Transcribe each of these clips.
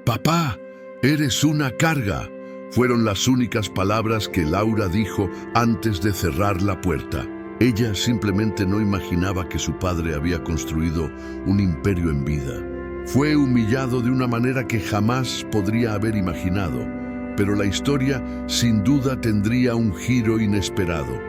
«Papá, eres una carga», fueron las únicas palabras que Laura dijo antes de cerrar la puerta. Ella simplemente no imaginaba que su padre había construido un imperio en vida. Fue humillado de una manera que jamás podría haber imaginado, pero la historia sin duda tendría un giro inesperado.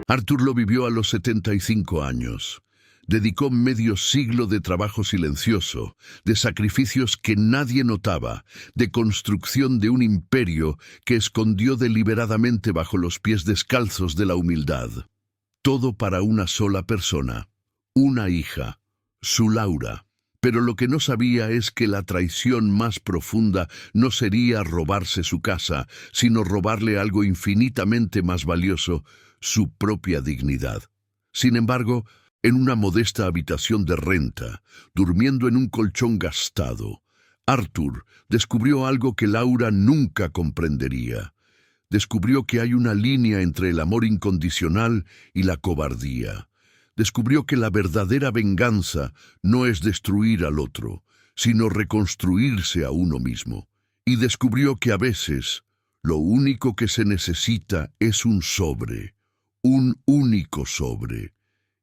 Arthur lo vivió a los 75 años. Dedicó medio siglo de trabajo silencioso, de sacrificios que nadie notaba, de construcción de un imperio que escondió deliberadamente bajo los pies descalzos de la humildad. Todo para una sola persona, una hija, su Laura. Pero lo que no sabía es que la traición más profunda no sería robarse su casa, sino robarle algo infinitamente más valioso, su propia dignidad. Sin embargo, en una modesta habitación de renta, durmiendo en un colchón gastado, Arthur descubrió algo que Laura nunca comprendería. Descubrió que hay una línea entre el amor incondicional y la cobardía. Descubrió que la verdadera venganza no es destruir al otro, sino reconstruirse a uno mismo. Y descubrió que a veces lo único que se necesita es un sobre, un único sobre.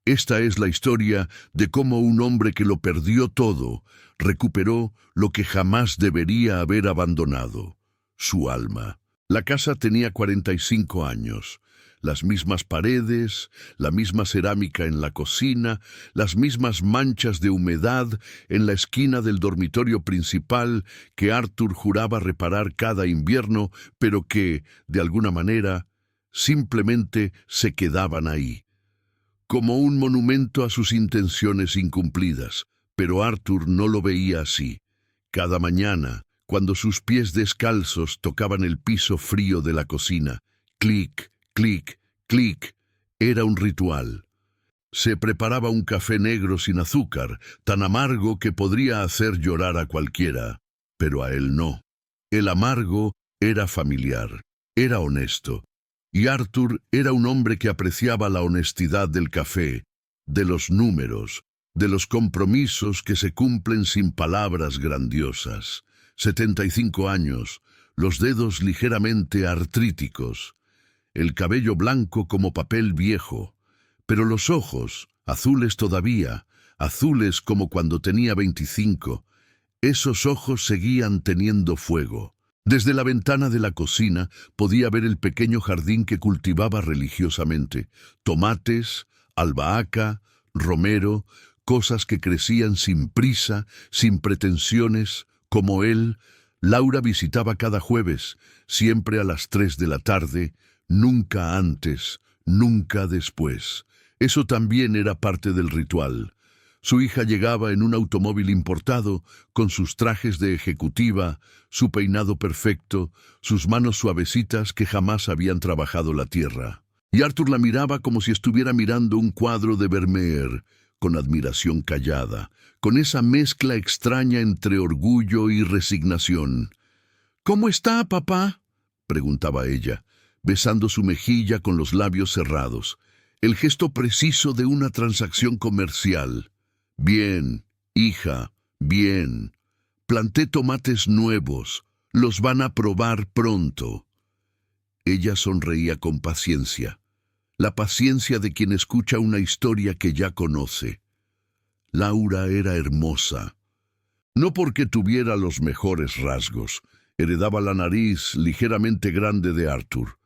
Esta es la historia de cómo un hombre que lo perdió todo recuperó lo que jamás debería haber abandonado, su alma. La casa tenía 45 años. Las mismas paredes, la misma cerámica en la cocina, las mismas manchas de humedad en la esquina del dormitorio principal que Arthur juraba reparar cada invierno, pero que, de alguna manera, simplemente se quedaban ahí, como un monumento a sus intenciones incumplidas. Pero Arthur no lo veía así. Cada mañana, cuando sus pies descalzos tocaban el piso frío de la cocina, clic, clic, clic, era un ritual. Se preparaba un café negro sin azúcar, tan amargo que podría hacer llorar a cualquiera, pero a él no. El amargo era familiar, era honesto. Y Arthur era un hombre que apreciaba la honestidad del café, de los números, de los compromisos que se cumplen sin palabras grandiosas. 75 años, los dedos ligeramente artríticos, el cabello blanco como papel viejo, pero los ojos, azules todavía, azules como cuando tenía 25, esos ojos seguían teniendo fuego. Desde la ventana de la cocina podía ver el pequeño jardín que cultivaba religiosamente. Tomates, albahaca, romero, cosas que crecían sin prisa, sin pretensiones. Como él, Laura visitaba cada jueves, siempre a las 3 de la tarde, nunca antes, nunca después. Eso también era parte del ritual. Su hija llegaba en un automóvil importado, con sus trajes de ejecutiva, su peinado perfecto, sus manos suavecitas que jamás habían trabajado la tierra. Y Arthur la miraba como si estuviera mirando un cuadro de Vermeer, con admiración callada, con esa mezcla extraña entre orgullo y resignación. «¿Cómo está, papá?», preguntaba ella, besando su mejilla con los labios cerrados, el gesto preciso de una transacción comercial. «Bien, hija, bien. Planté tomates nuevos. Los van a probar pronto». Ella sonreía con paciencia. La paciencia de quien escucha una historia que ya conoce. Laura era hermosa. No porque tuviera los mejores rasgos, heredaba la nariz ligeramente grande de Arthur,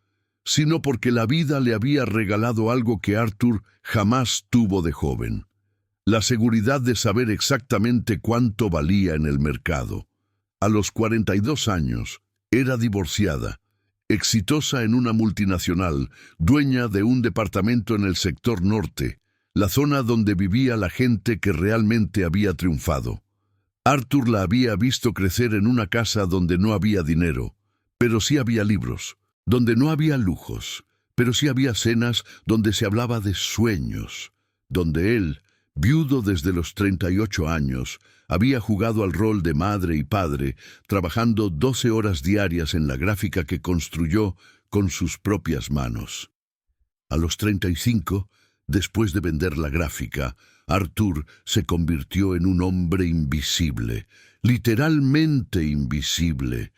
sino porque la vida le había regalado algo que Arthur jamás tuvo de joven. La seguridad de saber exactamente cuánto valía en el mercado. A los 42 años, era divorciada, exitosa en una multinacional, dueña de un departamento en el sector norte, la zona donde vivía la gente que realmente había triunfado. Arthur la había visto crecer en una casa donde no había dinero, pero sí había libros, donde no había lujos, pero sí había cenas donde se hablaba de sueños, donde él, viudo desde los 38 años, había jugado al rol de madre y padre, trabajando 12 horas diarias en la gráfica que construyó con sus propias manos. A los 35, Después de vender la gráfica, Arthur se convirtió en un hombre invisible, literalmente invisible.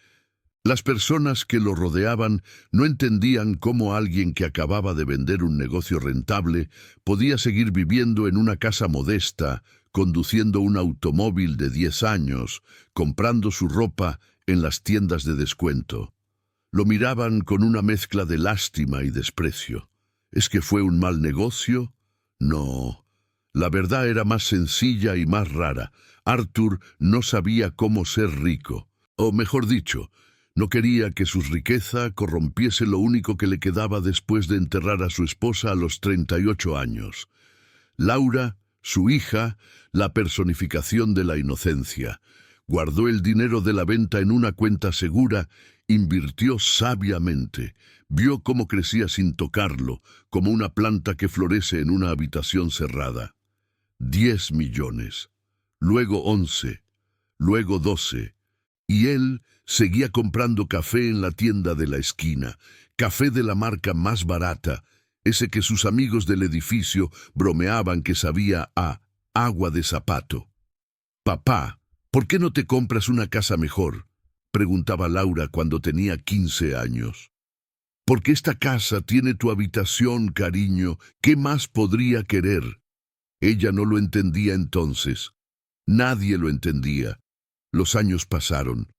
Las personas que lo rodeaban no entendían cómo alguien que acababa de vender un negocio rentable podía seguir viviendo en una casa modesta, conduciendo un automóvil de 10 años, comprando su ropa en las tiendas de descuento. Lo miraban con una mezcla de lástima y desprecio. ¿Es que fue un mal negocio? No. La verdad era más sencilla y más rara. Arthur no sabía cómo ser rico. O mejor dicho, no quería que su riqueza corrompiese lo único que le quedaba después de enterrar a su esposa a los 38 años. Laura, su hija, la personificación de la inocencia. Guardó el dinero de la venta en una cuenta segura, invirtió sabiamente, vio cómo crecía sin tocarlo, como una planta que florece en una habitación cerrada. 10 millones, luego 11, luego 12, y él seguía comprando café en la tienda de la esquina, café de la marca más barata, ese que sus amigos del edificio bromeaban que sabía a agua de zapato. «Papá, ¿por qué no te compras una casa mejor?», preguntaba Laura cuando tenía 15 años. «Porque esta casa tiene tu habitación, cariño. ¿Qué más podría querer?». Ella no lo entendía entonces. Nadie lo entendía. Los años pasaron.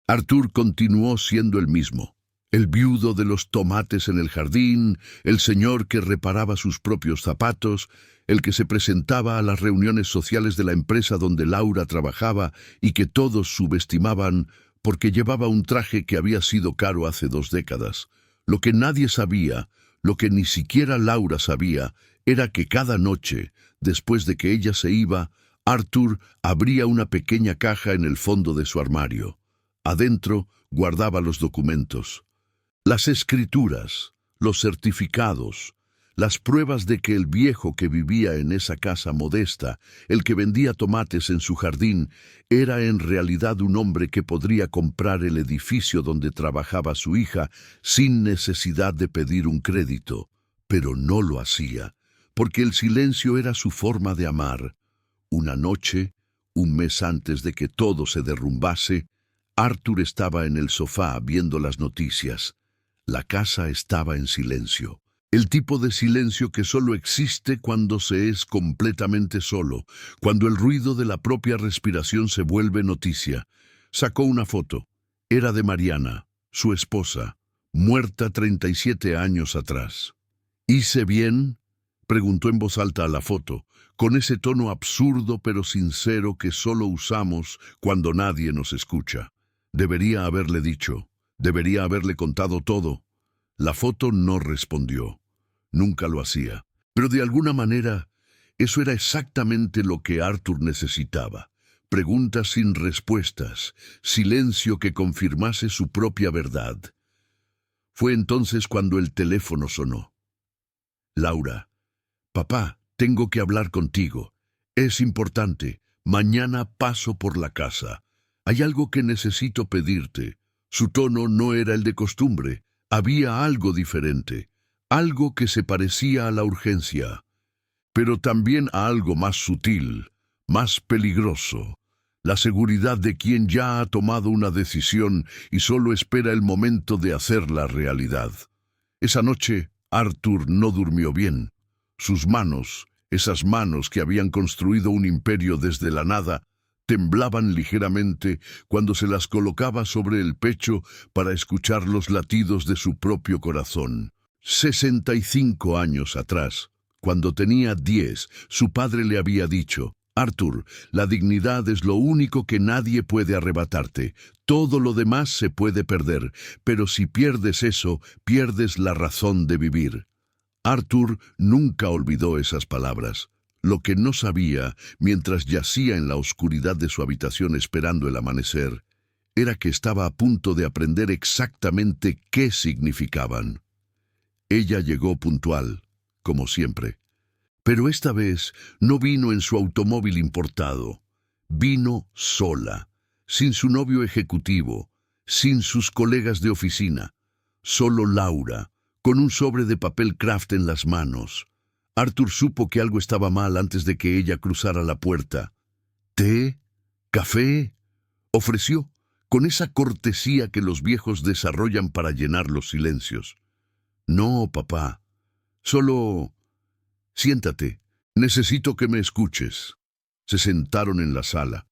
Arthur continuó siendo el mismo. El viudo de los tomates en el jardín, el señor que reparaba sus propios zapatos, el que se presentaba a las reuniones sociales de la empresa donde Laura trabajaba y que todos subestimaban porque llevaba un traje que había sido caro hace 2 décadas. Lo que nadie sabía, lo que ni siquiera Laura sabía, era que cada noche, después de que ella se iba, Arthur abría una pequeña caja en el fondo de su armario. Adentro guardaba los documentos, las escrituras, los certificados, las pruebas de que el viejo que vivía en esa casa modesta, el que vendía tomates en su jardín, era en realidad un hombre que podría comprar el edificio donde trabajaba su hija sin necesidad de pedir un crédito. Pero no lo hacía, porque el silencio era su forma de amar. Una noche, un mes antes de que todo se derrumbase, Arthur estaba en el sofá viendo las noticias. La casa estaba en silencio. El tipo de silencio que solo existe cuando se es completamente solo, cuando el ruido de la propia respiración se vuelve noticia. Sacó una foto. Era de Mariana, su esposa, muerta 37 años atrás. «¿Hice bien?», preguntó en voz alta a la foto, con ese tono absurdo pero sincero que solo usamos cuando nadie nos escucha. Debería haberle dicho, debería haberle contado todo. La foto no respondió. Nunca lo hacía. Pero de alguna manera, eso era exactamente lo que Arthur necesitaba. Preguntas sin respuestas, silencio que confirmase su propia verdad. Fue entonces cuando el teléfono sonó. «Laura, papá, tengo que hablar contigo. Es importante. Mañana paso por la casa. Hay algo que necesito pedirte». Su tono no era el de costumbre. Había algo diferente, algo que se parecía a la urgencia, pero también a algo más sutil, más peligroso. La seguridad de quien ya ha tomado una decisión y solo espera el momento de hacerla realidad. Esa noche, Arthur no durmió bien. Sus manos, esas manos que habían construido un imperio desde la nada, temblaban ligeramente cuando se las colocaba sobre el pecho para escuchar los latidos de su propio corazón. 65 años atrás, cuando tenía 10, su padre le había dicho: «Arthur, la dignidad es lo único que nadie puede arrebatarte. Todo lo demás se puede perder, pero si pierdes eso, pierdes la razón de vivir». Arthur nunca olvidó esas palabras. Lo que no sabía, mientras yacía en la oscuridad de su habitación esperando el amanecer, era que estaba a punto de aprender exactamente qué significaban. Ella llegó puntual, como siempre. Pero esta vez no vino en su automóvil importado. Vino sola, sin su novio ejecutivo, sin sus colegas de oficina. Solo Laura, con un sobre de papel craft en las manos. Arthur supo que algo estaba mal antes de que ella cruzara la puerta. ¿Té? ¿Café? Ofreció, con esa cortesía que los viejos desarrollan para llenar los silencios. No, papá. Solo... Siéntate. Necesito que me escuches. Se sentaron en la sala,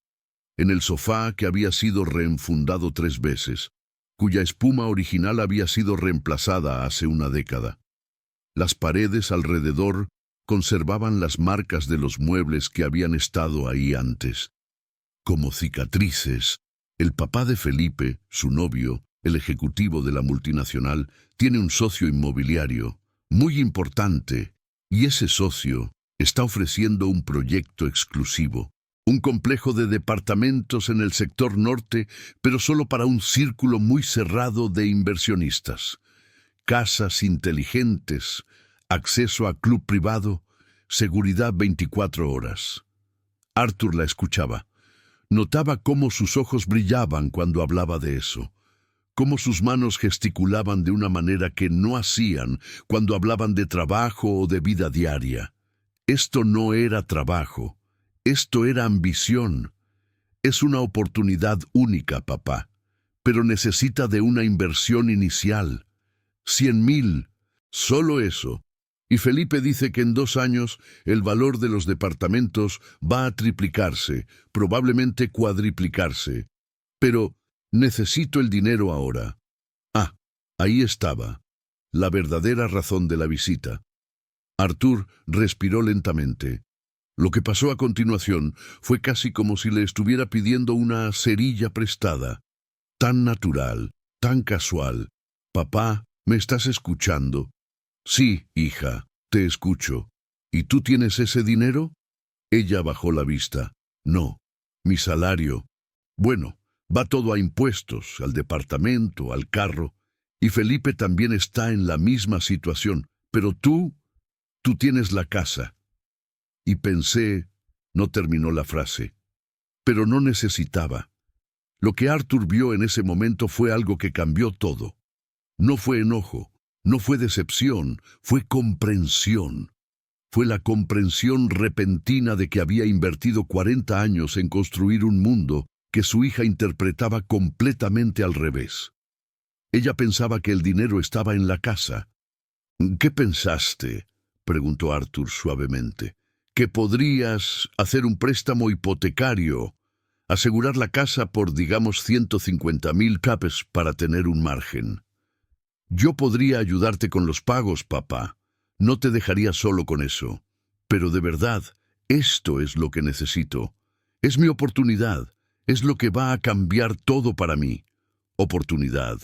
en el sofá que había sido reenfundado 3 veces, cuya espuma original había sido reemplazada hace una década. Las paredes alrededor conservaban las marcas de los muebles que habían estado ahí antes. Como cicatrices, el papá de Felipe, su novio, el ejecutivo de la multinacional, tiene un socio inmobiliario muy importante, y ese socio está ofreciendo un proyecto exclusivo, un complejo de departamentos en el sector norte, pero solo para un círculo muy cerrado de inversionistas. Casas inteligentes, acceso a club privado, seguridad 24 horas. Arthur la escuchaba. Notaba cómo sus ojos brillaban cuando hablaba de eso, cómo sus manos gesticulaban de una manera que no hacían cuando hablaban de trabajo o de vida diaria. Esto no era trabajo, esto era ambición. Es una oportunidad única, papá, pero necesita de una inversión inicial. 100,000, solo eso. Y Felipe dice que en 2 años el valor de los departamentos va a triplicarse, probablemente cuadriplicarse. Pero necesito el dinero ahora. Ah, ahí estaba, la verdadera razón de la visita. Arthur respiró lentamente. Lo que pasó a continuación fue casi como si le estuviera pidiendo una cerilla prestada. Tan natural, tan casual. Papá, ¿me estás escuchando? Sí, hija, te escucho. ¿Y tú tienes ese dinero? Ella bajó la vista. No, mi salario. Bueno, va todo a impuestos, al departamento, al carro. Y Felipe también está en la misma situación. Pero tú tienes la casa. Y pensé, no terminó la frase. Pero no necesitaba. Lo que Arthur vio en ese momento fue algo que cambió todo. No fue enojo. No fue decepción, fue comprensión. Fue la comprensión repentina de que había invertido 40 años en construir un mundo que su hija interpretaba completamente al revés. Ella pensaba que el dinero estaba en la casa. ¿Qué pensaste?, preguntó Arthur suavemente. ¿Que podrías hacer un préstamo hipotecario, asegurar la casa por, digamos, 150,000 capes para tener un margen? Yo podría ayudarte con los pagos, papá. No te dejaría solo con eso. Pero de verdad, esto es lo que necesito. Es mi oportunidad. Es lo que va a cambiar todo para mí. Oportunidad.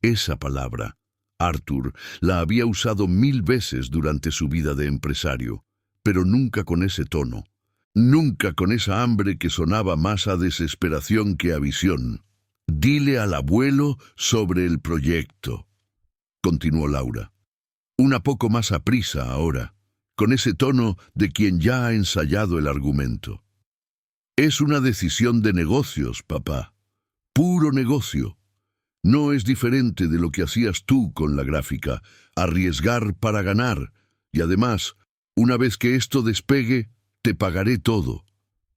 Esa palabra, Arthur la había usado 1000 veces durante su vida de empresario, pero nunca con ese tono. Nunca con esa hambre que sonaba más a desesperación que a visión. Dile al abuelo sobre el proyecto, continuó Laura. Una poco más aprisa ahora, con ese tono de quien ya ha ensayado el argumento. Es una decisión de negocios, papá. Puro negocio. No es diferente de lo que hacías tú con la gráfica, arriesgar para ganar. Y además, una vez que esto despegue, te pagaré todo,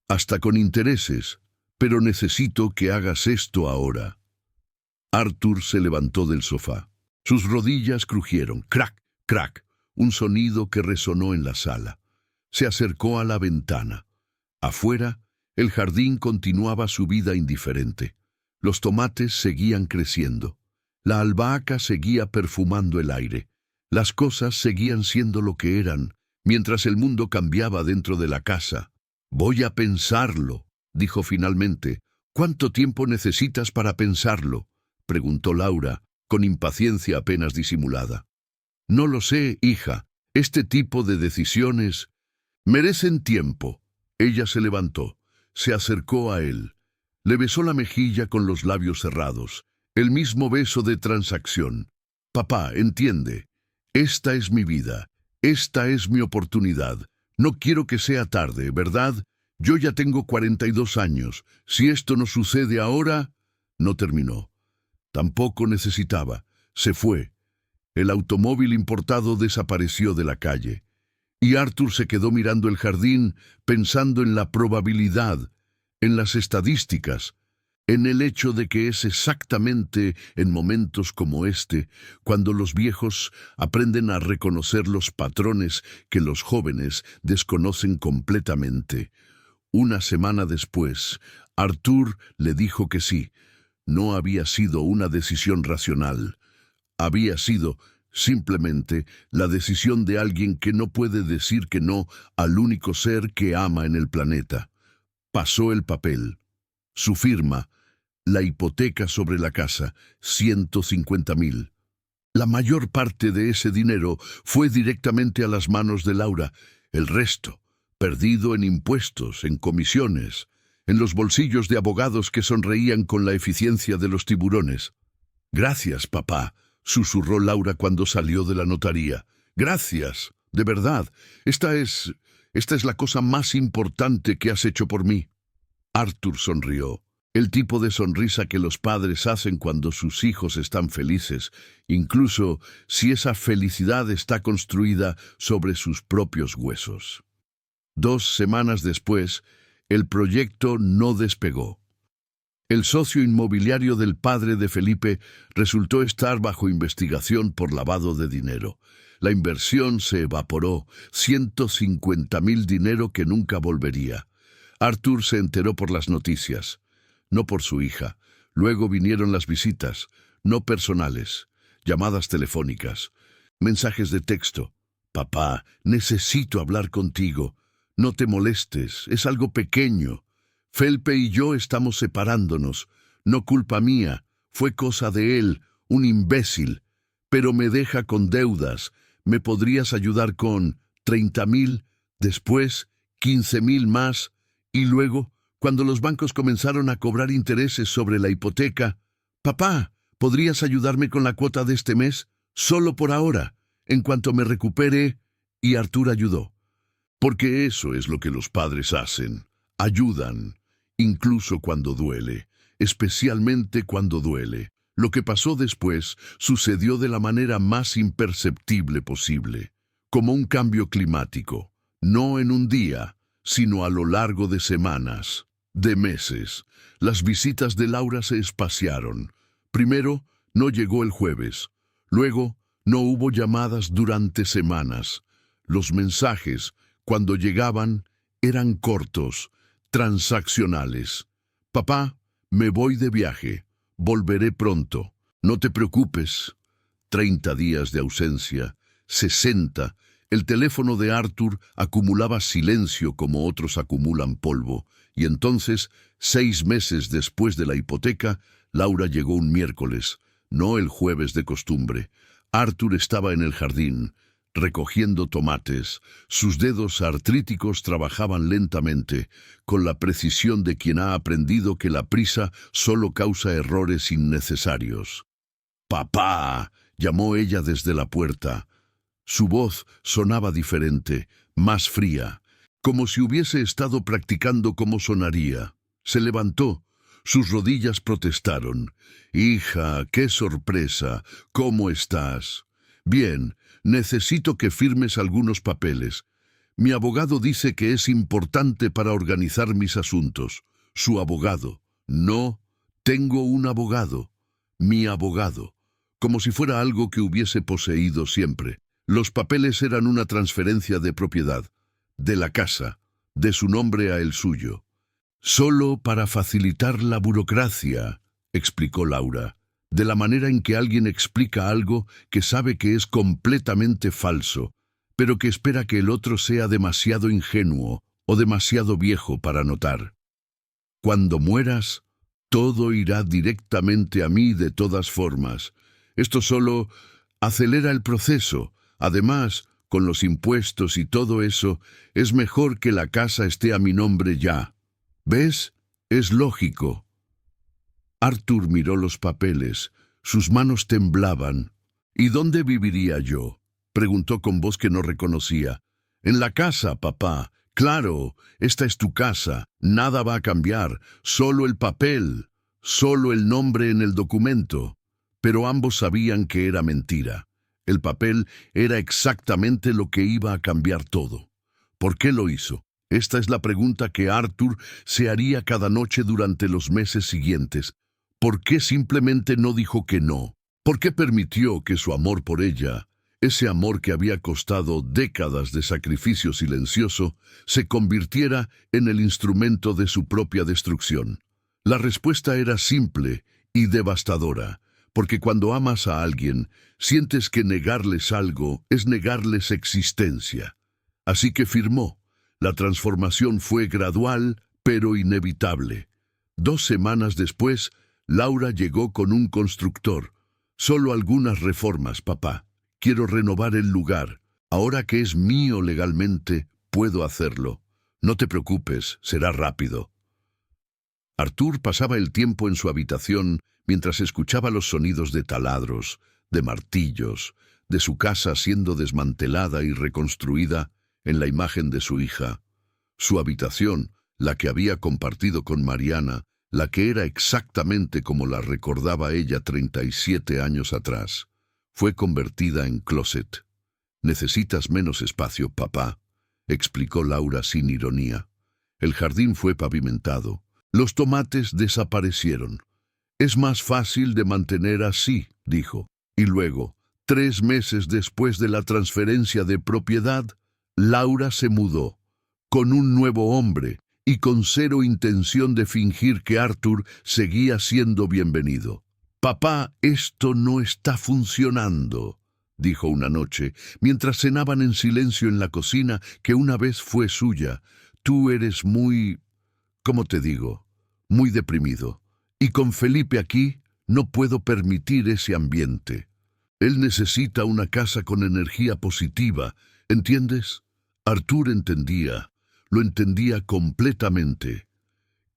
hasta con intereses, pero necesito que hagas esto ahora. Arthur se levantó del sofá. Sus rodillas crujieron, crac, crac, un sonido que resonó en la sala. Se acercó a la ventana. Afuera, el jardín continuaba su vida indiferente. Los tomates seguían creciendo. La albahaca seguía perfumando el aire. Las cosas seguían siendo lo que eran, mientras el mundo cambiaba dentro de la casa. Voy a pensarlo, dijo finalmente. ¿Cuánto tiempo necesitas para pensarlo?, preguntó Laura, con impaciencia apenas disimulada. No lo sé, hija. Este tipo de decisiones merecen tiempo. Ella se levantó, se acercó a él. Le besó la mejilla con los labios cerrados, el mismo beso de transacción. Papá, entiende. Esta es mi vida. Esta es mi oportunidad. No quiero que sea tarde, ¿verdad? Yo ya tengo 42 años. Si esto no sucede ahora... No terminó. Tampoco necesitaba. Se fue. El automóvil importado desapareció de la calle. Y Arthur se quedó mirando el jardín, pensando en la probabilidad, en las estadísticas, en el hecho de que es exactamente en momentos como este cuando los viejos aprenden a reconocer los patrones que los jóvenes desconocen completamente. Una semana después, Arthur le dijo que sí. No había sido una decisión racional. Había sido simplemente la decisión de alguien que no puede decir que no al único ser que ama en el planeta. Pasó el papel. Su firma, la hipoteca sobre la casa, 150.000. La mayor parte de ese dinero fue directamente a las manos de Laura. El resto, perdido en impuestos, en comisiones, en los bolsillos de abogados que sonreían con la eficiencia de los tiburones. «Gracias, papá», susurró Laura cuando salió de la notaría. «Gracias, de verdad. Esta es la cosa más importante que has hecho por mí». Arthur sonrió. El tipo de sonrisa que los padres hacen cuando sus hijos están felices, incluso si esa felicidad está construida sobre sus propios huesos. 2 semanas después, el proyecto no despegó. El socio inmobiliario del padre de Felipe resultó estar bajo investigación por lavado de dinero. La inversión se evaporó, 150.000 dinero que nunca volvería. Arthur se enteró por las noticias, no por su hija. Luego vinieron las visitas, no personales, llamadas telefónicas, mensajes de texto. «Papá, necesito hablar contigo. No te molestes, es algo pequeño. Felpe y yo estamos separándonos. No culpa mía, fue cosa de él, un imbécil. Pero me deja con deudas. ¿Me podrías ayudar con 30.000? Después, 15.000 más. Y luego, cuando los bancos comenzaron a cobrar intereses sobre la hipoteca, «Papá, ¿podrías ayudarme con la cuota de este mes? Solo por ahora, en cuanto me recupere». Y Arthur ayudó. Porque eso es lo que los padres hacen. Ayudan, incluso cuando duele, especialmente cuando duele. Lo que pasó después sucedió de la manera más imperceptible posible, como un cambio climático, no en un día, sino a lo largo de semanas, de meses. Las visitas de Laura se espaciaron. Primero, no llegó el jueves. Luego, no hubo llamadas durante semanas. Los mensajes, cuando llegaban, eran cortos, transaccionales. «Papá, me voy de viaje. Volveré pronto. No te preocupes». 30 días de ausencia, 60. El teléfono de Arthur acumulaba silencio como otros acumulan polvo. Y entonces, 6 meses después de la hipoteca, Laura llegó un miércoles, no el jueves de costumbre. Arthur estaba en el jardín, recogiendo tomates. Sus dedos artríticos trabajaban lentamente, con la precisión de quien ha aprendido que la prisa solo causa errores innecesarios. «Papá», llamó ella desde la puerta. Su voz sonaba diferente, más fría, como si hubiese estado practicando cómo sonaría. Se levantó. Sus rodillas protestaron. «Hija, qué sorpresa. ¿Cómo estás?» «Bien, necesito que firmes algunos papeles. Mi abogado dice que es importante para organizar mis asuntos». Su abogado. «No, tengo un abogado. Mi abogado». Como si fuera algo que hubiese poseído siempre. Los papeles eran una transferencia de propiedad, de la casa, de su nombre a el suyo. «Solo para facilitar la burocracia», explicó Laura, de la manera en que alguien explica algo que sabe que es completamente falso, pero que espera que el otro sea demasiado ingenuo o demasiado viejo para notar. «Cuando mueras, todo irá directamente a mí de todas formas. Esto solo acelera el proceso. Además, con los impuestos y todo eso, es mejor que la casa esté a mi nombre ya. ¿Ves? Es lógico». Arthur miró los papeles. Sus manos temblaban. «¿Y dónde viviría yo?», preguntó con voz que no reconocía. «En la casa, papá. Claro, esta es tu casa. Nada va a cambiar. Solo el papel. Solo el nombre en el documento». Pero ambos sabían que era mentira. El papel era exactamente lo que iba a cambiar todo. ¿Por qué lo hizo? Esta es la pregunta que Arthur se haría cada noche durante los meses siguientes. ¿Por qué simplemente no dijo que no? ¿Por qué permitió que su amor por ella, ese amor que había costado décadas de sacrificio silencioso, se convirtiera en el instrumento de su propia destrucción? La respuesta era simple y devastadora, porque cuando amas a alguien, sientes que negarles algo es negarles existencia. Así que firmó. La transformación fue gradual, pero inevitable. 2 semanas después, Laura llegó con un constructor. Solo algunas reformas, papá. Quiero renovar el lugar. Ahora que es mío legalmente, puedo hacerlo. No te preocupes, será rápido. Arthur pasaba el tiempo en su habitación mientras escuchaba los sonidos de taladros, de martillos, de su casa siendo desmantelada y reconstruida en la imagen de su hija. Su habitación, la que había compartido con Mariana, la que era exactamente como la recordaba ella 37 años atrás, fue convertida en closet. «Necesitas menos espacio, papá», explicó Laura sin ironía. El jardín fue pavimentado. Los tomates desaparecieron. «Es más fácil de mantener así», dijo. Y luego, 3 meses después de la transferencia de propiedad, Laura se mudó, con un nuevo hombre y con cero intención de fingir que Arthur seguía siendo bienvenido. «Papá, esto no está funcionando», dijo una noche, mientras cenaban en silencio en la cocina que una vez fue suya. «Tú eres muy, ¿cómo te digo? Muy deprimido. Y con Felipe aquí, no puedo permitir ese ambiente. Él necesita una casa con energía positiva, ¿entiendes?» Arthur entendía, lo entendía completamente.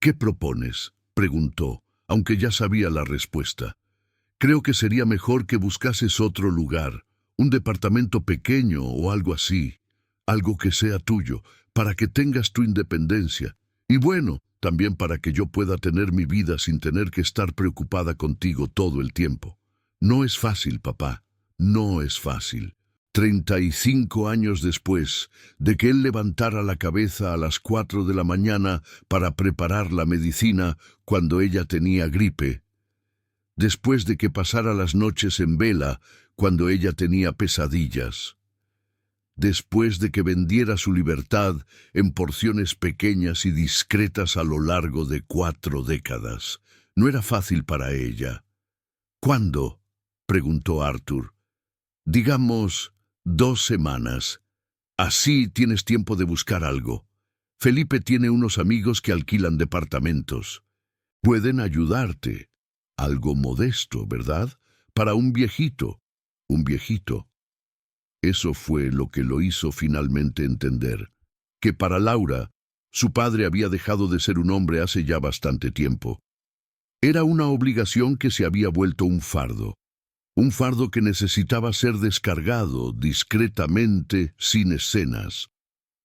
«¿Qué propones?», preguntó, aunque ya sabía la respuesta. «Creo que sería mejor que buscases otro lugar, un departamento pequeño o algo así, algo que sea tuyo, para que tengas tu independencia. Y bueno, también para que yo pueda tener mi vida sin tener que estar preocupada contigo todo el tiempo. No es fácil, papá, no es fácil». 35 años después de que él levantara la cabeza a las 4 de la mañana para preparar la medicina cuando ella tenía gripe, después de que pasara las noches en vela cuando ella tenía pesadillas, después de que vendiera su libertad en porciones pequeñas y discretas a lo largo de 4 décadas. No era fácil para ella. «¿Cuándo?», preguntó Arthur. «Digamos 2 semanas. Así tienes tiempo de buscar algo. Felipe tiene unos amigos que alquilan departamentos. Pueden ayudarte. Algo modesto, ¿verdad? Para un viejito. Un viejito». Eso fue lo que lo hizo finalmente entender, que para Laura, su padre había dejado de ser un hombre hace ya bastante tiempo. Era una obligación que se había vuelto un fardo que necesitaba ser descargado discretamente, sin escenas.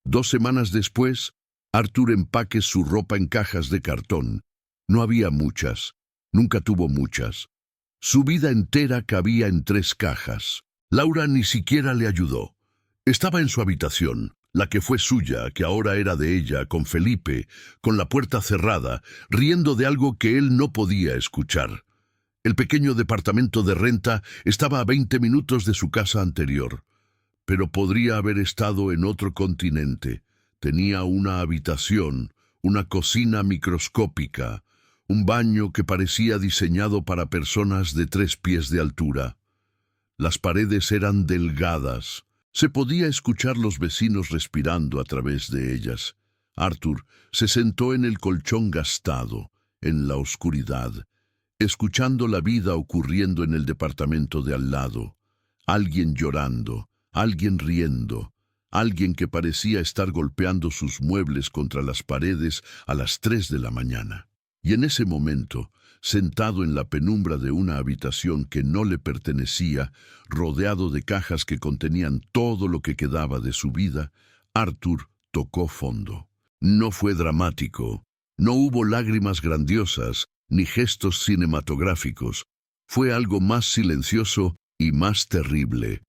2 semanas después, Arthur empaque su ropa en cajas de cartón. No había muchas, nunca tuvo muchas. Su vida entera cabía en 3 cajas. Laura ni siquiera le ayudó. Estaba en su habitación, la que fue suya, que ahora era de ella, con Felipe, con la puerta cerrada, riendo de algo que él no podía escuchar. El pequeño departamento de renta estaba a 20 minutos de su casa anterior, pero podría haber estado en otro continente. Tenía una habitación, una cocina microscópica, un baño que parecía diseñado para personas de 3 pies de altura. Las paredes eran delgadas. Se podía escuchar los vecinos respirando a través de ellas. Arthur se sentó en el colchón gastado, en la oscuridad, escuchando la vida ocurriendo en el departamento de al lado. Alguien llorando, alguien riendo, alguien que parecía estar golpeando sus muebles contra las paredes a las 3 de la mañana. Y en ese momento, sentado en la penumbra de una habitación que no le pertenecía, rodeado de cajas que contenían todo lo que quedaba de su vida, Arthur tocó fondo. No fue dramático, no hubo lágrimas grandiosas, ni gestos cinematográficos. Fue algo más silencioso y más terrible.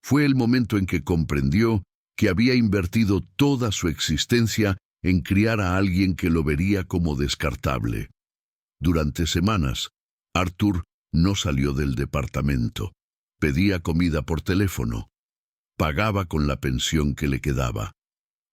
Fue el momento en que comprendió que había invertido toda su existencia en criar a alguien que lo vería como descartable. Durante semanas, Arthur no salió del departamento. Pedía comida por teléfono. Pagaba con la pensión que le quedaba.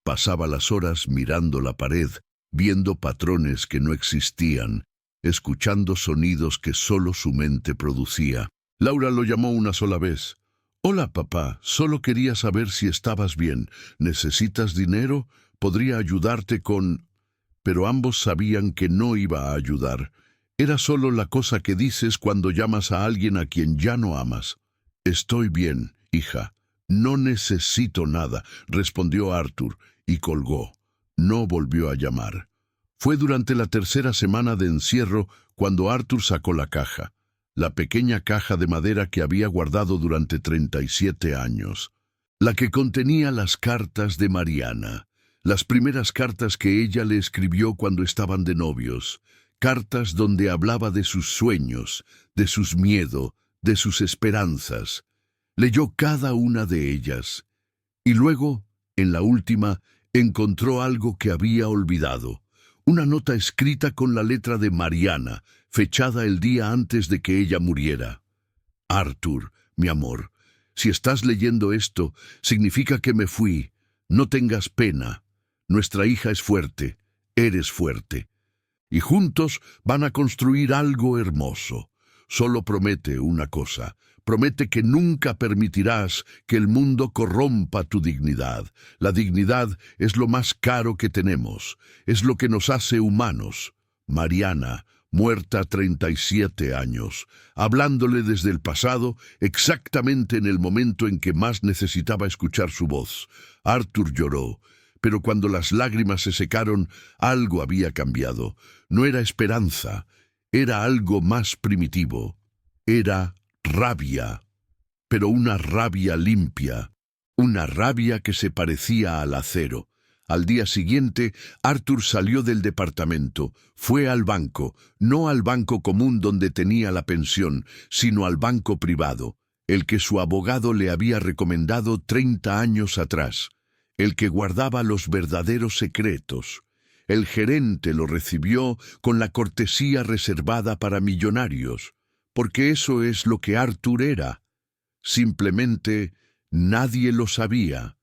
Pasaba las horas mirando la pared, viendo patrones que no existían, escuchando sonidos que solo su mente producía. Laura lo llamó una sola vez. «Hola, papá, solo quería saber si estabas bien. ¿Necesitas dinero? Podría ayudarte con...». Pero ambos sabían que no iba a ayudar. Era solo la cosa que dices cuando llamas a alguien a quien ya no amas. «Estoy bien, hija. No necesito nada», respondió Arthur, y colgó. No volvió a llamar. Fue durante la tercera semana de encierro cuando Arthur sacó la caja. La pequeña caja de madera que había guardado durante 37 años. La que contenía las cartas de Mariana. Las primeras cartas que ella le escribió cuando estaban de novios. Cartas donde hablaba de sus sueños, de sus miedos, de sus esperanzas. Leyó cada una de ellas. Y luego, en la última, encontró algo que había olvidado. Una nota escrita con la letra de Mariana, fechada el día antes de que ella muriera. «Arthur, mi amor, si estás leyendo esto, significa que me fui. No tengas pena. Nuestra hija es fuerte. Eres fuerte. Y juntos van a construir algo hermoso. Solo promete una cosa. Promete que nunca permitirás que el mundo corrompa tu dignidad. La dignidad es lo más caro que tenemos. Es lo que nos hace humanos». Mariana, muerta 37 años, hablándole desde el pasado, exactamente en el momento en que más necesitaba escuchar su voz. Arthur lloró, pero cuando las lágrimas se secaron, algo había cambiado. No era esperanza, era algo más primitivo. Era rabia, pero una rabia limpia, una rabia que se parecía al acero. Al día siguiente, Arthur salió del departamento, fue al banco, no al banco común donde tenía la pensión, sino al banco privado, el que su abogado le había recomendado 30 años atrás, el que guardaba los verdaderos secretos. El gerente lo recibió con la cortesía reservada para millonarios, porque eso es lo que Arthur era. Simplemente nadie lo sabía.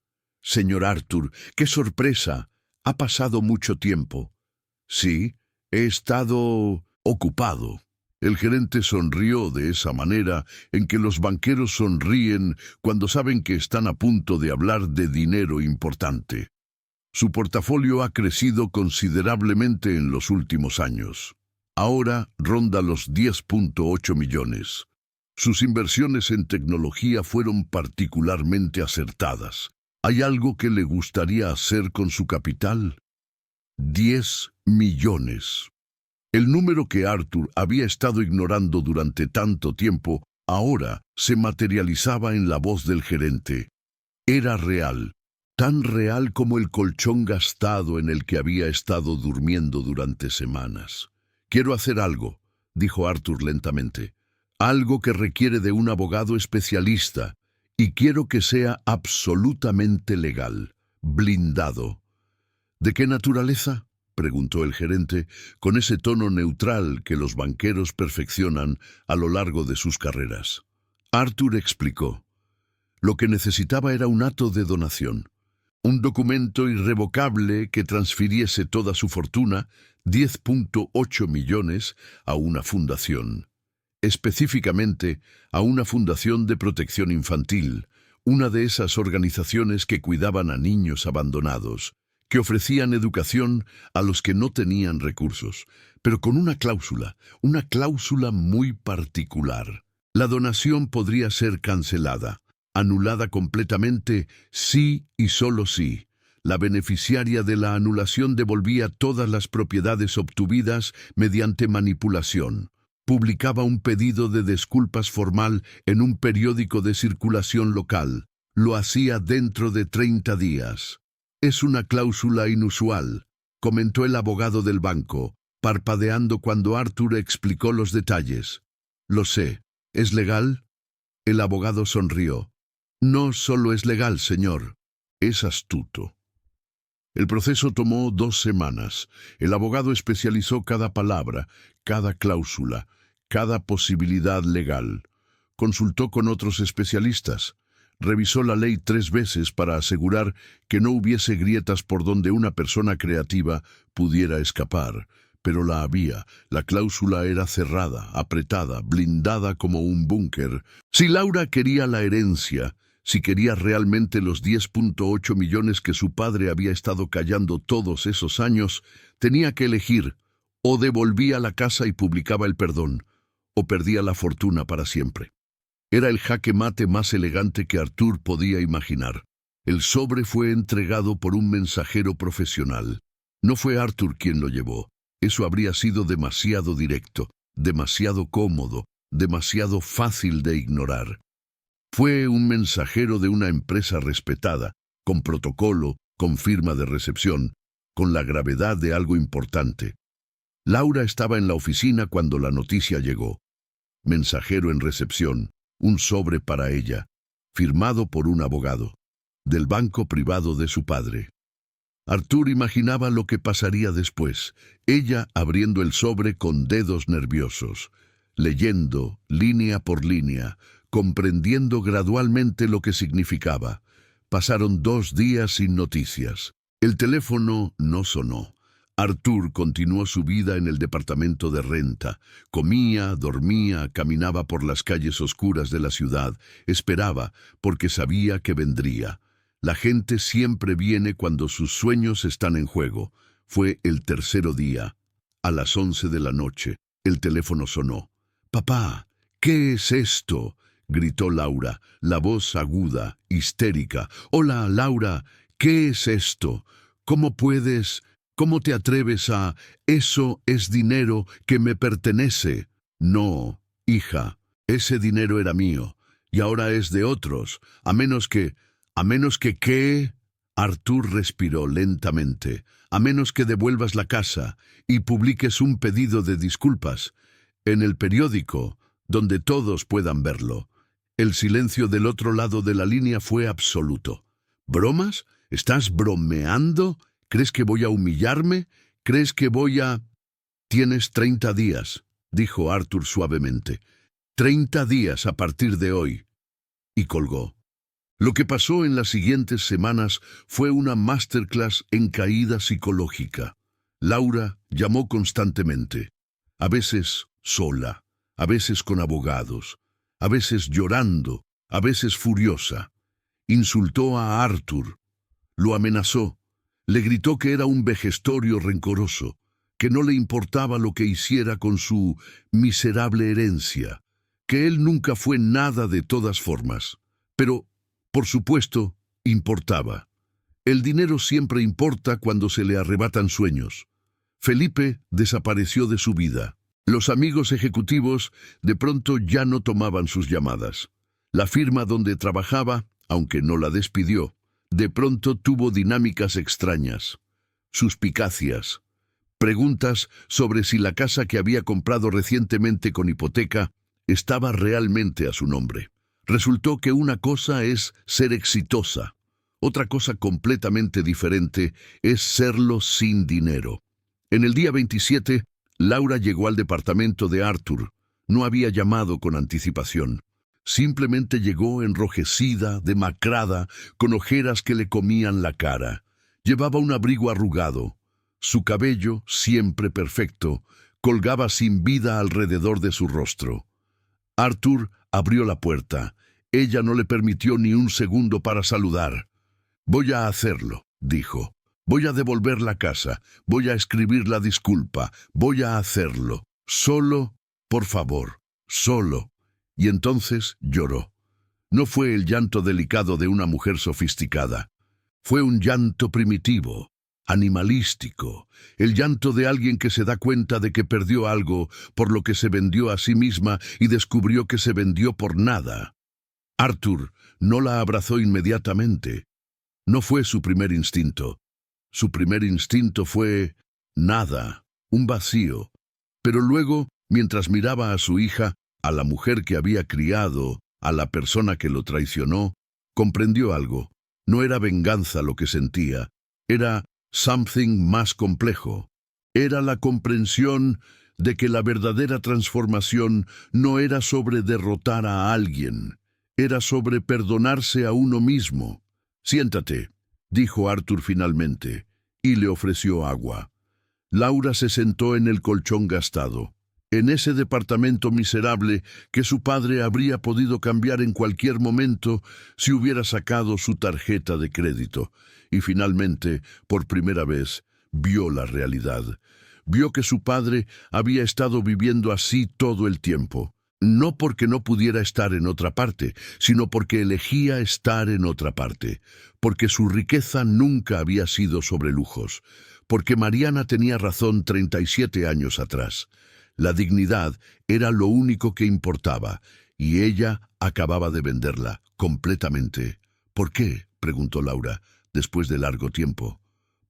«Señor Arthur, qué sorpresa. Ha pasado mucho tiempo». «Sí, he estado ocupado». El gerente sonrió de esa manera en que los banqueros sonríen cuando saben que están a punto de hablar de dinero importante. Su portafolio ha crecido considerablemente en los últimos años. Ahora ronda los 10.8 millones. Sus inversiones en tecnología fueron particularmente acertadas. ¿Hay algo que le gustaría hacer con su capital? 10 millones. El número que Arthur había estado ignorando durante tanto tiempo, ahora se materializaba en la voz del gerente. Era real, tan real como el colchón gastado en el que había estado durmiendo durante semanas. «Quiero hacer algo», dijo Arthur lentamente. «Algo que requiere de un abogado especialista. Y quiero que sea absolutamente legal, blindado». «¿De qué naturaleza?», preguntó el gerente, con ese tono neutral que los banqueros perfeccionan a lo largo de sus carreras. Arthur explicó. Lo que necesitaba era un acto de donación, un documento irrevocable que transfiriese toda su fortuna, 10.8 millones, a una fundación. Específicamente a una fundación de protección infantil, una de esas organizaciones que cuidaban a niños abandonados, que ofrecían educación a los que no tenían recursos, pero con una cláusula muy particular. La donación podría ser cancelada, anulada completamente, sí y solo sí. La beneficiaria de la anulación devolvía todas las propiedades obtuvidas mediante manipulación. Publicaba un pedido de disculpas formal en un periódico de circulación local. Lo hacía dentro de 30 días. «Es una cláusula inusual», comentó el abogado del banco, parpadeando cuando Arthur explicó los detalles. «Lo sé. ¿Es legal?». El abogado sonrió. No solo es legal, señor, es astuto. El proceso tomó 2 semanas. El abogado especializó cada palabra, cada cláusula, cada posibilidad legal. Consultó con otros especialistas. Revisó la ley 3 veces para asegurar que no hubiese grietas por donde una persona creativa pudiera escapar. Pero la había. La cláusula era cerrada, apretada, blindada como un búnker. Si Laura quería la herencia, si quería realmente los 10.8 millones que su padre había estado callando todos esos años, tenía que elegir: o devolvía la casa y publicaba el perdón, o perdía la fortuna para siempre. Era el jaque mate más elegante que Arthur podía imaginar. El sobre fue entregado por un mensajero profesional. No fue Arthur quien lo llevó. Eso habría sido demasiado directo, demasiado cómodo, demasiado fácil de ignorar. Fue un mensajero de una empresa respetada, con protocolo, con firma de recepción, con la gravedad de algo importante. Laura estaba en la oficina cuando la noticia llegó. Mensajero en recepción, un sobre para ella, firmado por un abogado, del banco privado de su padre. Arthur imaginaba lo que pasaría después, ella abriendo el sobre con dedos nerviosos, leyendo línea por línea, comprendiendo gradualmente lo que significaba. Pasaron 2 días sin noticias. El teléfono no sonó. Arthur continuó su vida en el departamento de renta. Comía, dormía, caminaba por las calles oscuras de la ciudad. Esperaba, porque sabía que vendría. La gente siempre viene cuando sus sueños están en juego. Fue el 3.er día. A las 11 de la noche, el teléfono sonó. «Papá, ¿qué es esto?», gritó Laura, la voz aguda, histérica. «Hola, Laura, ¿qué es esto? ¿Cómo puedes? ¿Cómo te atreves a...? Eso es dinero que me pertenece». «No, hija, ese dinero era mío, y ahora es de otros, a menos que... ¿qué?». Arthur respiró lentamente. «A menos que devuelvas la casa y publiques un pedido de disculpas en el periódico, donde todos puedan verlo». El silencio del otro lado de la línea fue absoluto. «¿Bromas? ¿Estás bromeando? ¿Crees que voy a humillarme? ¿Crees que voy a...?» «Tienes 30 días», dijo Arthur suavemente. «30 días a partir de hoy». Y colgó. Lo que pasó en las siguientes semanas fue una masterclass en caída psicológica. Laura llamó constantemente, a veces sola, a veces con abogados, a veces llorando, a veces furiosa. Insultó a Arthur, lo amenazó, le gritó que era un vejestorio rencoroso, que no le importaba lo que hiciera con su miserable herencia, que él nunca fue nada de todas formas. Pero, por supuesto, importaba. El dinero siempre importa cuando se le arrebatan sueños. Felipe desapareció de su vida. Los amigos ejecutivos de pronto ya no tomaban sus llamadas. La firma donde trabajaba, aunque no la despidió, de pronto tuvo dinámicas extrañas, suspicacias, preguntas sobre si la casa que había comprado recientemente con hipoteca estaba realmente a su nombre. Resultó que una cosa es ser exitosa, otra cosa completamente diferente es serlo sin dinero. En el día 27, Laura llegó al departamento de Arthur. No había llamado con anticipación. Simplemente llegó enrojecida, demacrada, con ojeras que le comían la cara. Llevaba un abrigo arrugado. Su cabello, siempre perfecto, colgaba sin vida alrededor de su rostro. Arthur abrió la puerta. Ella no le permitió ni un segundo para saludar. «Voy a hacerlo», dijo. «Voy a devolver la casa. Voy a escribir la disculpa. Voy a hacerlo. Solo, por favor, solo». Y entonces lloró. No fue el llanto delicado de una mujer sofisticada. Fue un llanto primitivo, animalístico, el llanto de alguien que se da cuenta de que perdió algo por lo que se vendió a sí misma y descubrió que se vendió por nada. Arthur no la abrazó inmediatamente. No fue su primer instinto. Su primer instinto fue nada, un vacío. Pero luego, mientras miraba a su hija, a la mujer que había criado, a la persona que lo traicionó, Comprendió algo. No era venganza lo que sentía, era something más complejo. Era la comprensión de que la verdadera transformación no era sobre derrotar a alguien, era sobre perdonarse a uno mismo. «Siéntate», dijo Arthur finalmente, y le ofreció agua. Laura se sentó en el colchón gastado, en ese departamento miserable que su padre habría podido cambiar en cualquier momento si hubiera sacado su tarjeta de crédito. Y finalmente, por primera vez, vio la realidad. Vio que su padre había estado viviendo así todo el tiempo. No porque no pudiera estar en otra parte, sino porque elegía estar en otra parte. Porque su riqueza nunca había sido sobre lujos. Porque Mariana tenía razón 37 años atrás. La dignidad era lo único que importaba, y ella acababa de venderla completamente. «¿Por qué?», preguntó Laura, después de largo tiempo.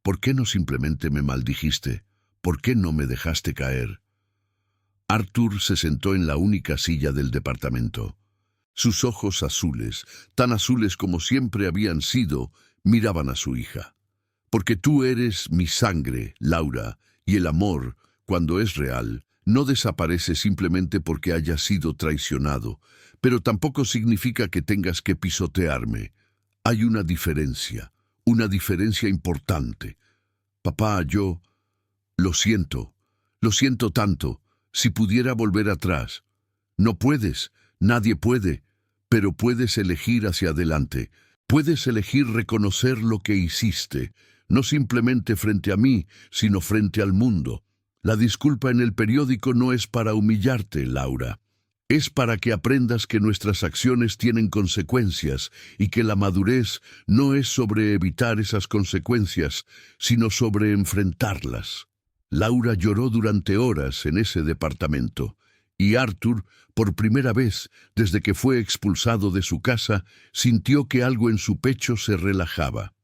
«¿Por qué no simplemente me maldijiste? ¿Por qué no me dejaste caer?» Arthur se sentó en la única silla del departamento. Sus ojos azules, tan azules como siempre habían sido, miraban a su hija. «Porque tú eres mi sangre, Laura, y el amor, cuando es real, no desaparece simplemente porque hayas sido traicionado, pero tampoco significa que tengas que pisotearme. Hay una diferencia importante. Papá, yo lo siento tanto. Si pudiera volver atrás. No puedes, nadie puede, pero puedes elegir hacia adelante. Puedes elegir reconocer lo que hiciste, no simplemente frente a mí, sino frente al mundo. La disculpa en el periódico no es para humillarte, Laura. Es para que aprendas que nuestras acciones tienen consecuencias y que la madurez no es sobre evitar esas consecuencias, sino sobre enfrentarlas. Laura lloró durante horas en ese departamento, y Arthur, por primera vez desde que fue expulsado de su casa, sintió que algo en su pecho se relajaba.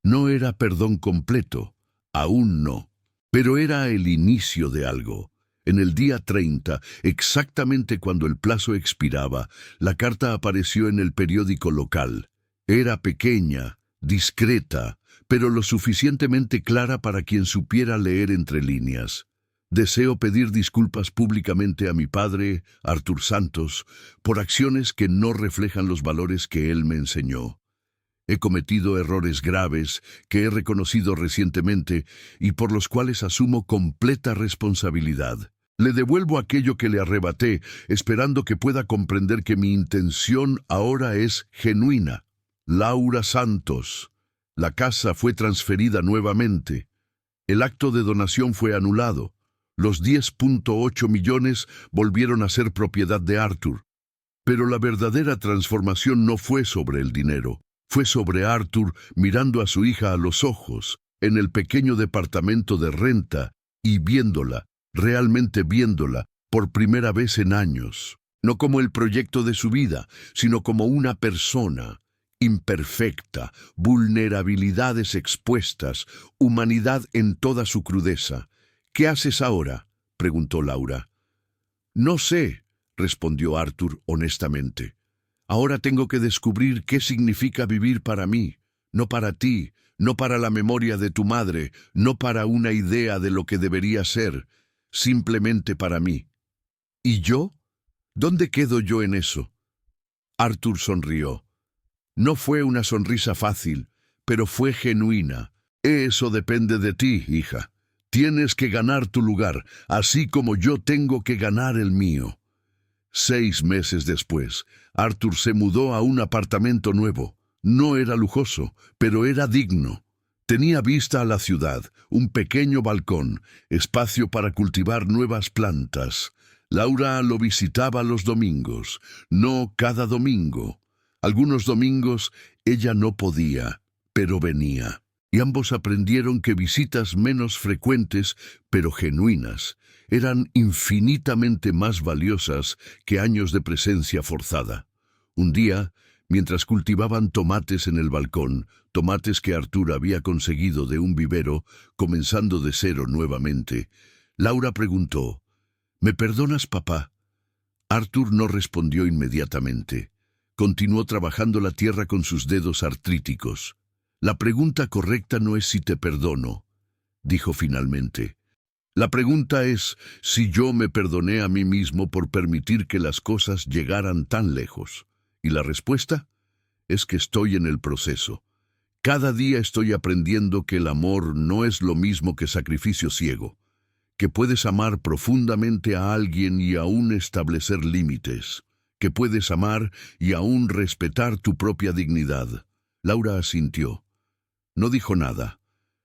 No era perdón completo, aún no, pero era el inicio de algo. En el día 30, exactamente cuando el plazo expiraba, la carta apareció en el periódico local. Era pequeña, discreta, pero lo suficientemente clara para quien supiera leer entre líneas. «Deseo pedir disculpas públicamente a mi padre, Arthur Santos, por acciones que no reflejan los valores que él me enseñó. He cometido errores graves que he reconocido recientemente y por los cuales asumo completa responsabilidad. Le devuelvo aquello que le arrebaté, esperando que pueda comprender que mi intención ahora es genuina. Laura Santos». La casa fue transferida nuevamente. El acto de donación fue anulado. Los 10.8 millones volvieron a ser propiedad de Arthur. Pero la verdadera transformación no fue sobre el dinero. Fue sobre Arthur mirando a su hija a los ojos, en el pequeño departamento de renta, y viéndola, realmente viéndola, por primera vez en años. No como el proyecto de su vida, sino como una persona. Imperfecta, vulnerabilidades expuestas, humanidad en toda su crudeza. «¿Qué haces ahora?», preguntó Laura. «No sé», respondió Arthur honestamente. «Ahora tengo que descubrir qué significa vivir para mí, no para ti, no para la memoria de tu madre, no para una idea de lo que debería ser, simplemente para mí». «¿Y yo? ¿Dónde quedo yo en eso?». Arthur sonrió. No fue una sonrisa fácil, pero fue genuina. «Eso depende de ti, hija. Tienes que ganar tu lugar, así como yo tengo que ganar el mío». 6 meses después, Arthur se mudó a un apartamento nuevo. No era lujoso, pero era digno. Tenía vista a la ciudad, un pequeño balcón, espacio para cultivar nuevas plantas. Laura lo visitaba los domingos, no cada domingo. Algunos domingos ella no podía, pero venía. Y ambos aprendieron que visitas menos frecuentes, pero genuinas, eran infinitamente más valiosas que años de presencia forzada. Un día, mientras cultivaban tomates en el balcón, tomates que Arthur había conseguido de un vivero, comenzando de cero nuevamente, Laura preguntó: «¿Me perdonas, papá?». Arthur no respondió inmediatamente. Continuó trabajando la tierra con sus dedos artríticos. La pregunta correcta no es si te perdono, dijo finalmente. La pregunta es si yo me perdoné a mí mismo por permitir que las cosas llegaran tan lejos. Y la respuesta es que estoy en el proceso. Cada día estoy aprendiendo que el amor no es lo mismo que sacrificio ciego, que puedes amar profundamente a alguien y aún establecer límites, que puedes amar y aún respetar tu propia dignidad. Laura asintió. No dijo nada.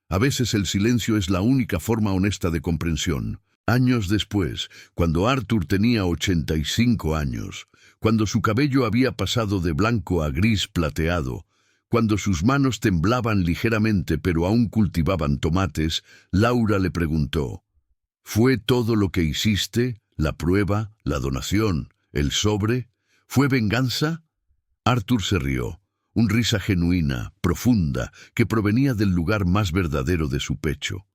A veces el silencio es la única forma honesta de comprensión. Años después, cuando Arthur tenía 85 años, cuando su cabello había pasado de blanco a gris plateado, cuando sus manos temblaban ligeramente pero aún cultivaban tomates, Laura le preguntó, ¿fue todo lo que hiciste, la prueba, la donación, el sobre? ¿Fue venganza? Arthur se rió, una risa genuina, profunda, que provenía del lugar más verdadero de su pecho.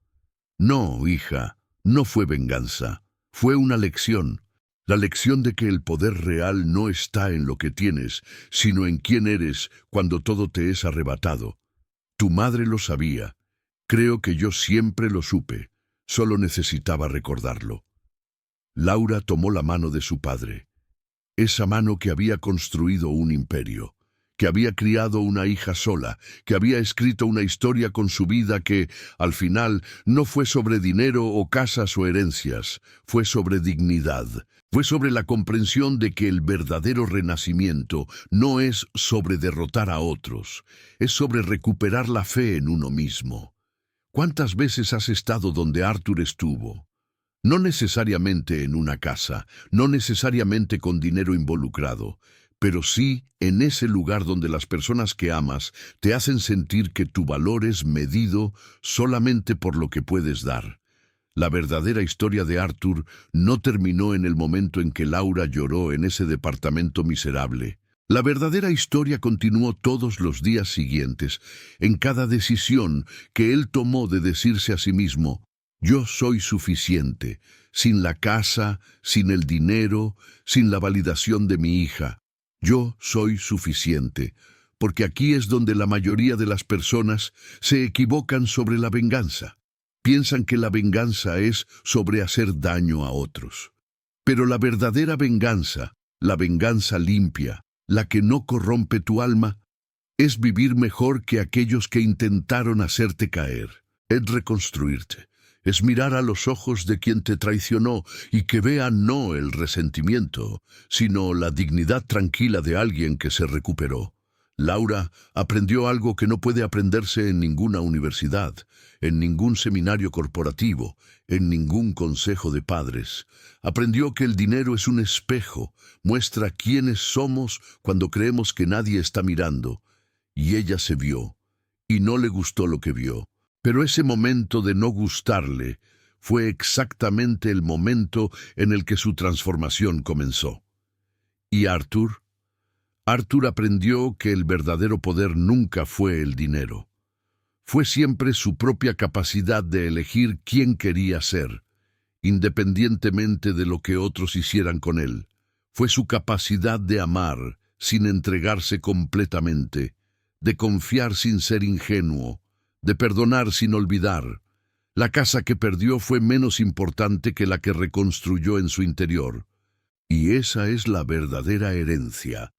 No, hija, no fue venganza, fue una lección. La lección de que el poder real no está en lo que tienes, sino en quién eres cuando todo te es arrebatado. Tu madre lo sabía. Creo que yo siempre lo supe. Solo necesitaba recordarlo. Laura tomó la mano de su padre. Esa mano que había construido un imperio, que había criado una hija sola, que había escrito una historia con su vida que, al final, no fue sobre dinero o casas o herencias, fue sobre dignidad. Fue sobre la comprensión de que el verdadero renacimiento no es sobre derrotar a otros, es sobre recuperar la fe en uno mismo. ¿Cuántas veces has estado donde Arthur estuvo? No necesariamente en una casa, no necesariamente con dinero involucrado, pero sí en ese lugar donde las personas que amas te hacen sentir que tu valor es medido solamente por lo que puedes dar. La verdadera historia de Arthur no terminó en el momento en que Laura lloró en ese departamento miserable. La verdadera historia continuó todos los días siguientes, en cada decisión que él tomó de decirse a sí mismo, yo soy suficiente, sin la casa, sin el dinero, sin la validación de mi hija. Yo soy suficiente, porque aquí es donde la mayoría de las personas se equivocan sobre la venganza. Piensan que la venganza es sobre hacer daño a otros. Pero la verdadera venganza, la venganza limpia, la que no corrompe tu alma, es vivir mejor que aquellos que intentaron hacerte caer. Es reconstruirte, es mirar a los ojos de quien te traicionó y que vea no el resentimiento, sino la dignidad tranquila de alguien que se recuperó. Laura aprendió algo que no puede aprenderse en ninguna universidad, en ningún seminario corporativo, en ningún consejo de padres. Aprendió que el dinero es un espejo, muestra quiénes somos cuando creemos que nadie está mirando. Y ella se vio, y no le gustó lo que vio. Pero ese momento de no gustarle fue exactamente el momento en el que su transformación comenzó. ¿Y Arthur? Arthur aprendió que el verdadero poder nunca fue el dinero. Fue siempre su propia capacidad de elegir quién quería ser, independientemente de lo que otros hicieran con él. Fue su capacidad de amar sin entregarse completamente, de confiar sin ser ingenuo, de perdonar sin olvidar. La casa que perdió fue menos importante que la que reconstruyó en su interior. Y esa es la verdadera herencia.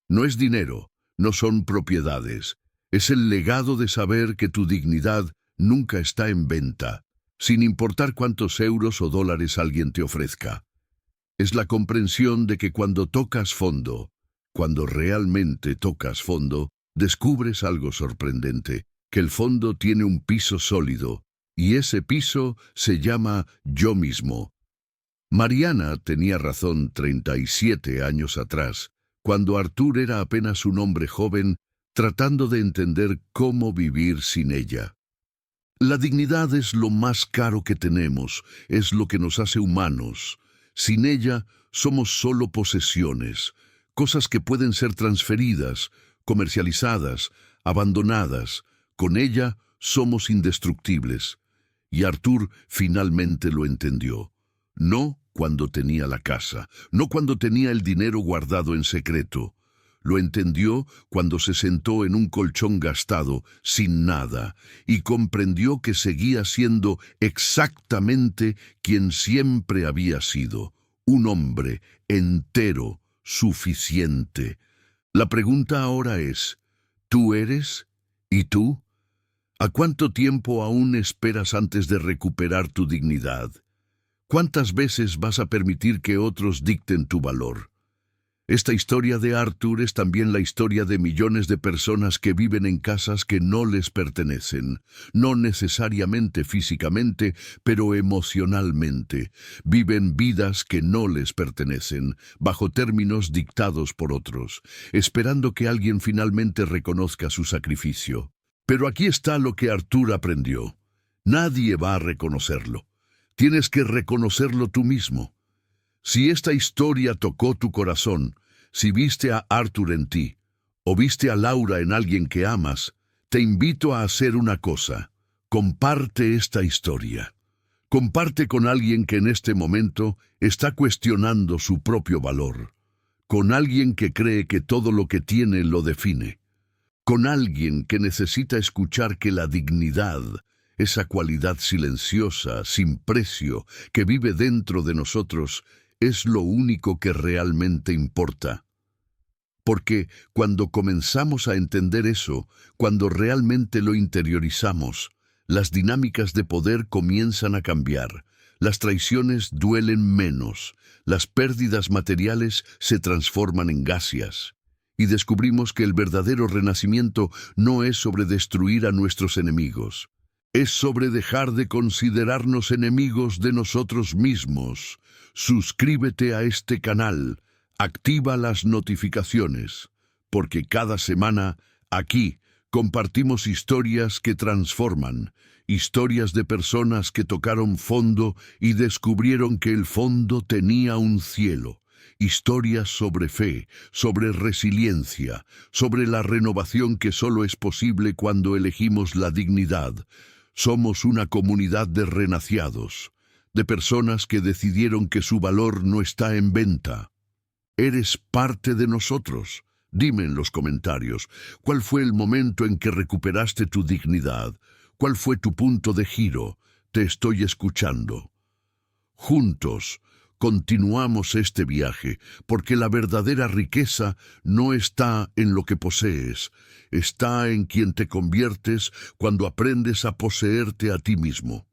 No es dinero, no son propiedades. Es el legado de saber que tu dignidad nunca está en venta, sin importar cuántos euros o dólares alguien te ofrezca. Es la comprensión de que cuando tocas fondo, cuando realmente tocas fondo, descubres algo sorprendente, que el fondo tiene un piso sólido, y ese piso se llama yo mismo. Mariana tenía razón 37 años atrás, cuando Arthur era apenas un hombre joven tratando de entender cómo vivir sin ella. La dignidad es lo más caro que tenemos, es lo que nos hace humanos. Sin ella somos solo posesiones, cosas que pueden ser transferidas, comercializadas, abandonadas. Con ella somos indestructibles. Y Arthur finalmente lo entendió. No cuando tenía la casa, no cuando tenía el dinero guardado en secreto. Lo entendió cuando se sentó en un colchón gastado, sin nada, y comprendió que seguía siendo exactamente quien siempre había sido, un hombre entero, suficiente. La pregunta ahora es, ¿tú eres? ¿Y tú? ¿A cuánto tiempo aún esperas antes de recuperar tu dignidad? ¿Cuántas veces vas a permitir que otros dicten tu valor? Esta historia de Arthur es también la historia de millones de personas que viven en casas que no les pertenecen, no necesariamente físicamente, pero emocionalmente. Viven vidas que no les pertenecen, bajo términos dictados por otros, esperando que alguien finalmente reconozca su sacrificio. Pero aquí está lo que Arthur aprendió. Nadie va a reconocerlo. Tienes que reconocerlo tú mismo. Si esta historia tocó tu corazón, si viste a Arthur en ti, o viste a Laura en alguien que amas, te invito a hacer una cosa. Comparte esta historia. Comparte con alguien que en este momento está cuestionando su propio valor. Con alguien que cree que todo lo que tiene lo define. Con alguien que necesita escuchar que la dignidad, esa cualidad silenciosa, sin precio, que vive dentro de nosotros, es lo único que realmente importa. Porque cuando comenzamos a entender eso, cuando realmente lo interiorizamos, las dinámicas de poder comienzan a cambiar, las traiciones duelen menos, las pérdidas materiales se transforman en gracias, y descubrimos que el verdadero renacimiento no es sobre destruir a nuestros enemigos, es sobre dejar de considerarnos enemigos de nosotros mismos. Suscríbete a este canal, activa las notificaciones, porque cada semana, aquí, compartimos historias que transforman, historias de personas que tocaron fondo y descubrieron que el fondo tenía un cielo. Historias sobre fe, sobre resiliencia, sobre la renovación que solo es posible cuando elegimos la dignidad. Somos una comunidad de renaciados, de personas que decidieron que su valor no está en venta. Eres parte de nosotros. Dime en los comentarios, ¿cuál fue el momento en que recuperaste tu dignidad? ¿Cuál fue tu punto de giro? Te estoy escuchando. Juntos, continuamos este viaje, porque la verdadera riqueza no está en lo que posees, está en quien te conviertes cuando aprendes a poseerte a ti mismo.